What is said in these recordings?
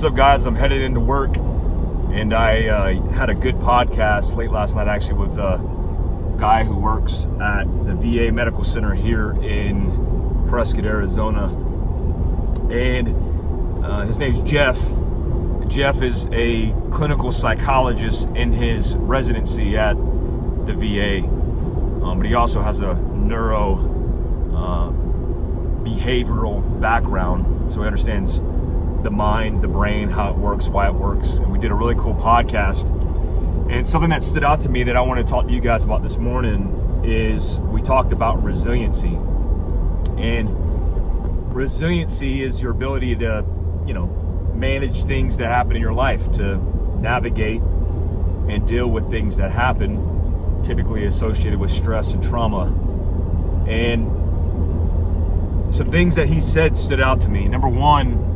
What's up, guys? I'm headed into work, and I had a good podcast late last night, actually, with a guy who works at the VA Medical Center here in Prescott, Arizona. And his name's Jeff. Jeff is a clinical psychologist in his residency at the VA, but he also has a behavioral background, so he understands the mind, the brain, how it works, why it works. And we did a really cool podcast. And something that stood out to me that I want to talk to you guys about this morning is we talked about resiliency. And resiliency is your ability to, manage things that happen in your life, to navigate and deal with things that happen, typically associated with stress and trauma. And some things that he said stood out to me. Number one,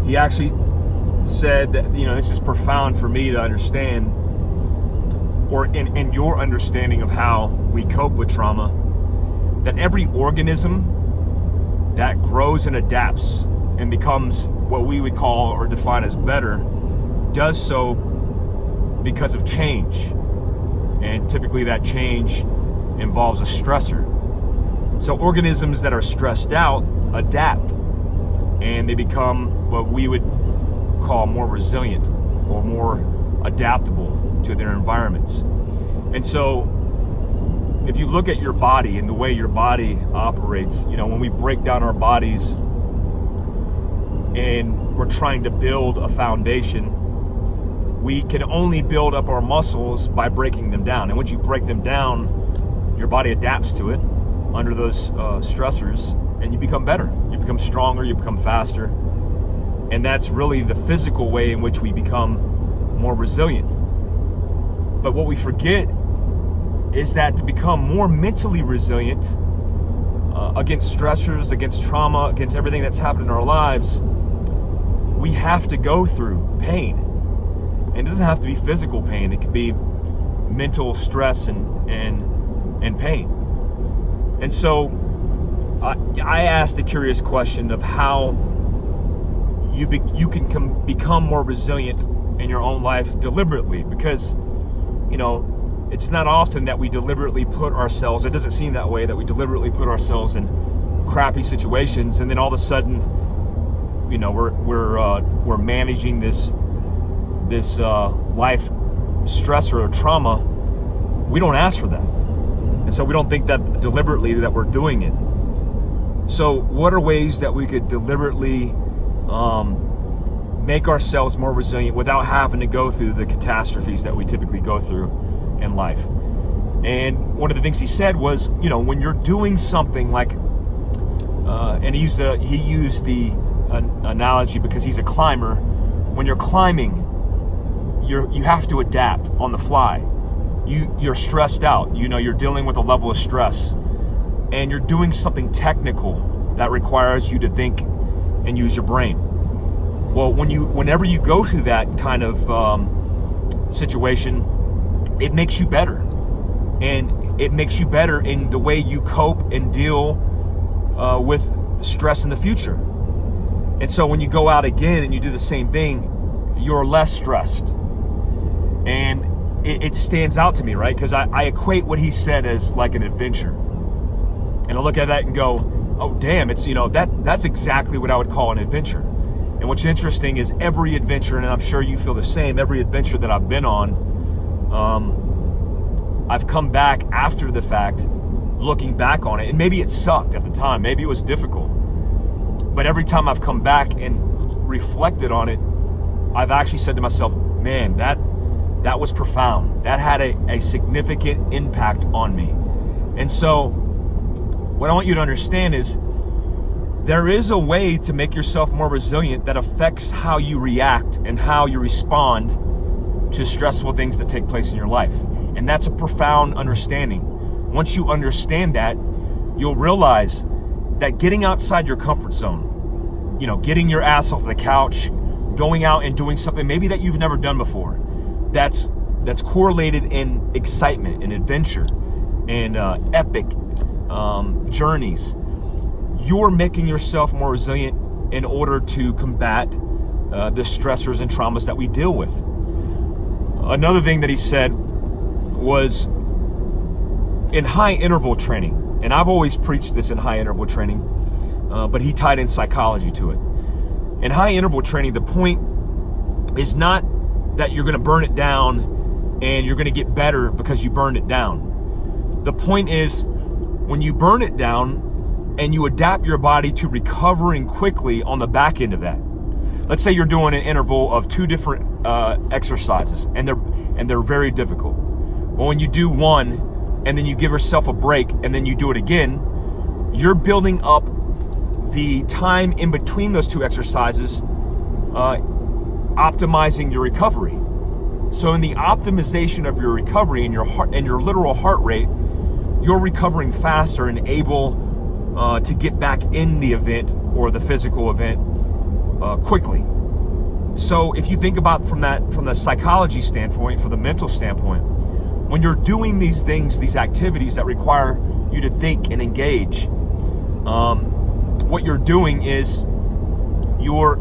he actually said that, this is profound for me to understand, or in your understanding of how we cope with trauma, that every organism that grows and adapts and becomes what we would call or define as better does so because of change. And typically that change involves a stressor. So organisms that are stressed out adapt, and they become what we would call more resilient or more adaptable to their environments. And so if you look at your body and the way your body operates, when we break down our bodies and we're trying to build a foundation, we can only build up our muscles by breaking them down. And once you break them down, your body adapts to it under those stressors, and you become better. You become stronger, you become faster. And that's really the physical way in which we become more resilient. But what we forget is that to become more mentally resilient against stressors, against trauma, against everything that's happened in our lives, we have to go through pain. And it doesn't have to be physical pain. It could be mental stress and pain. And so I asked the curious question of how you can become more resilient in your own life deliberately, because it's not often that we deliberately put ourselves, it doesn't seem that way, that we deliberately put ourselves in crappy situations, and then all of a sudden we're managing this life stressor or trauma. We don't ask for that, and so we don't think that deliberately that we're doing it. So what are ways that we could deliberately make ourselves more resilient without having to go through the catastrophes that we typically go through in life? And one of the things he said was, when you're doing something like, and he used the analogy because he's a climber. When you're climbing, you have to adapt on the fly. You're stressed out. You're dealing with a level of stress, and you're doing something technical that requires you to think and use your brain. Well, whenever you go through that kind of situation, it makes you better. And it makes you better in the way you cope and deal with stress in the future. And so when you go out again and you do the same thing, you're less stressed. And it stands out to me, right? Because I equate what he said as like an adventure. And I look at that and go, oh damn, it's that's exactly what I would call an adventure. And what's interesting is every adventure, and I'm sure you feel the same, every adventure that I've been on, I've come back after the fact, looking back on it, and maybe it sucked at the time, maybe it was difficult, but every time I've come back and reflected on it, I've actually said to myself, man, that was profound. That had a significant impact on me. And so what I want you to understand is there is a way to make yourself more resilient that affects how you react and how you respond to stressful things that take place in your life. And that's a profound understanding. Once you understand that, you'll realize that getting outside your comfort zone, getting your ass off the couch, going out and doing something maybe that you've never done before, that's correlated in excitement and adventure and epic journeys. You're making yourself more resilient in order to combat the stressors and traumas that we deal with. Another thing that he said was in high interval training, and I've always preached this in high interval training, but he tied in psychology to it. In high interval training, the point is not that you're going to burn it down and you're going to get better because you burned it down. The point is when you burn it down and you adapt your body to recovering quickly on the back end of that. Let's say you're doing an interval of 2 different exercises and they're very difficult. Well, when you do one and then you give yourself a break and then you do it again, you're building up the time in between those 2 exercises, optimizing your recovery. So in the optimization of your recovery and your heart and your literal heart rate, you're recovering faster and able to get back in the event or the physical event quickly. So if you think about from the psychology standpoint, from the mental standpoint, when you're doing these things, these activities that require you to think and engage, what you're doing is you're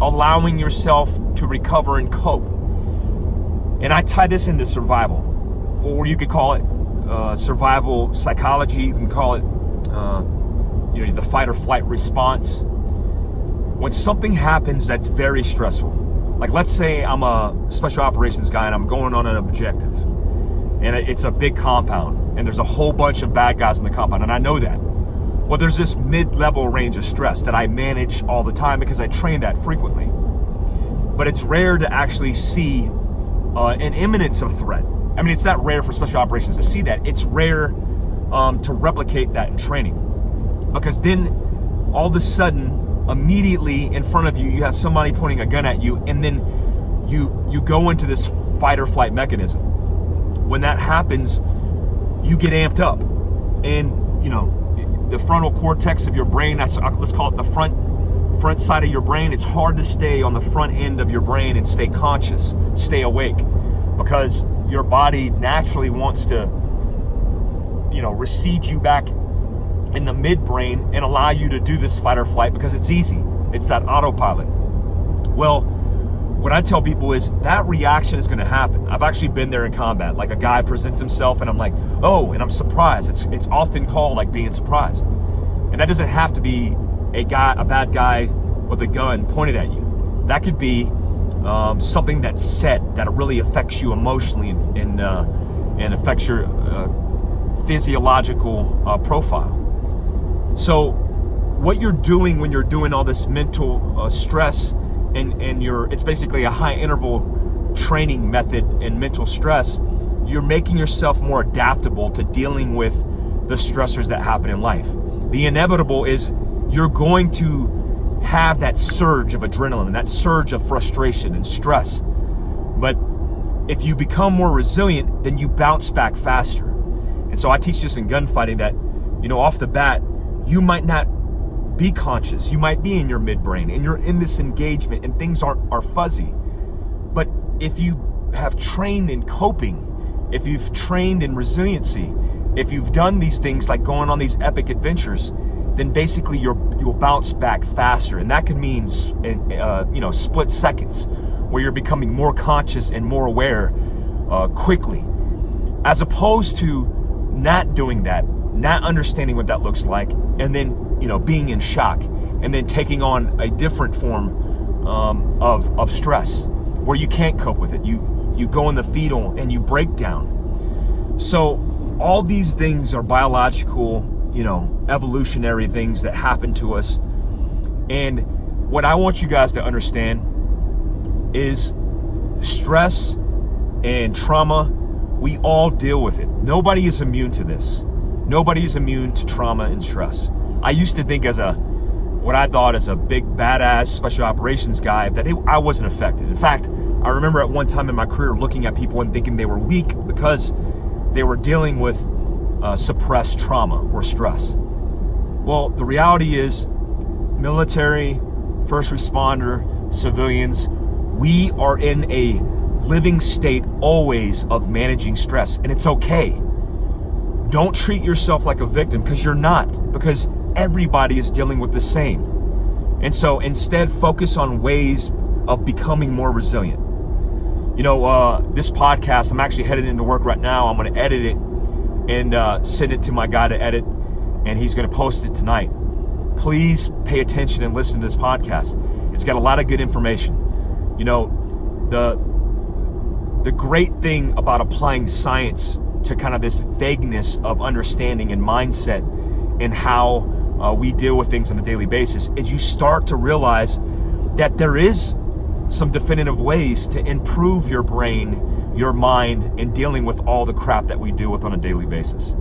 allowing yourself to recover and cope. And I tie this into survival, or you could call it survival psychology. You can call it the fight or flight response. When something happens that's very stressful, like let's say I'm a special operations guy and I'm going on an objective, and it's a big compound, and there's a whole bunch of bad guys in the compound, and I know that. Well, there's this mid-level range of stress that I manage all the time because I train that frequently. But it's rare to actually see an imminence of threat. I mean, it's not rare for special operations to see that. It's rare to replicate that in training. Because then, all of a sudden, immediately in front of you, you have somebody pointing a gun at you, and then you go into this fight or flight mechanism. When that happens, you get amped up. And, the frontal cortex of your brain, let's call it the front side of your brain, it's hard to stay on the front end of your brain and stay conscious, stay awake, because your body naturally wants to, recede you back in the midbrain and allow you to do this fight or flight because it's easy. It's that autopilot. Well, what I tell people is that reaction is going to happen. I've actually been there in combat. Like a guy presents himself and I'm like, oh, and I'm surprised. It's often called like being surprised. And that doesn't have to be a bad guy with a gun pointed at you. That could be something that's said that really affects you emotionally and affects your physiological profile. So what you're doing when you're doing all this mental stress and it's basically a high interval training method in mental stress, you're making yourself more adaptable to dealing with the stressors that happen in life. The inevitable is you're going to have that surge of adrenaline, that surge of frustration and stress. But if you become more resilient, then you bounce back faster. And so I teach this in gunfighting that, off the bat, you might not be conscious. You might be in your midbrain and you're in this engagement and things are fuzzy. But if you have trained in coping, if you've trained in resiliency, if you've done these things like going on these epic adventures, then basically you'll bounce back faster. And that can mean, split seconds where you're becoming more conscious and more aware quickly, as opposed to not doing that, not understanding what that looks like, and then being in shock, and then taking on a different form of stress where you can't cope with it. You go in the fetal and you break down. So all these things are biological, evolutionary things that happen to us. And what I want you guys to understand is stress and trauma, we all deal with it. Nobody is immune to this. Nobody is immune to trauma and stress. I used to think what I thought as a big badass special operations guy that I wasn't affected. In fact, I remember at one time in my career looking at people and thinking they were weak because they were dealing with suppressed trauma or stress. Well, the reality is military, first responder, civilians, we are in a living state always of managing stress, and it's okay. Don't treat yourself like a victim, because you're not, because everybody is dealing with the same. And so instead, focus on ways of becoming more resilient. This podcast, I'm actually headed into work right now. I'm going to edit it and send it to my guy to edit, and he's going to post it tonight. Please pay attention and listen to this podcast. It's got a lot of good information. The great thing about applying science to kind of this vagueness of understanding and mindset and how we deal with things on a daily basis is you start to realize that there is some definitive ways to improve your brain, your mind, in dealing with all the crap that we deal with on a daily basis.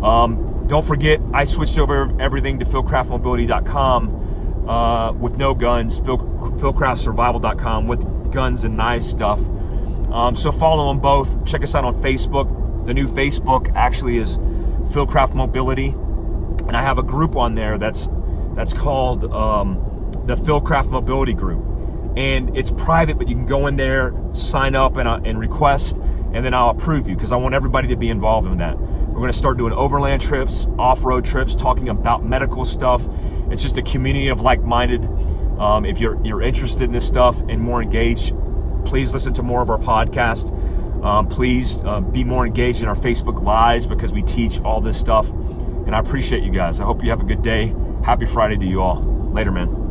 Don't forget, I switched over everything to philcraftmobility.com with no guns, philcraftsurvival.com with guns and knives stuff. So follow them both. Check us out on Facebook. The new Facebook actually is Philcraft Mobility, and I have a group on there that's called the Philcraft Mobility Group, and it's private, but you can go in there, sign up, and request, and then I'll approve you because I want everybody to be involved in that. We're going to start doing overland trips, off-road trips, talking about medical stuff. It's just a community of like-minded. If you're interested in this stuff and more engaged, please listen to more of our podcast. Please be more engaged in our Facebook Lives because we teach all this stuff. And I appreciate you guys. I hope you have a good day. Happy Friday to you all. Later, man.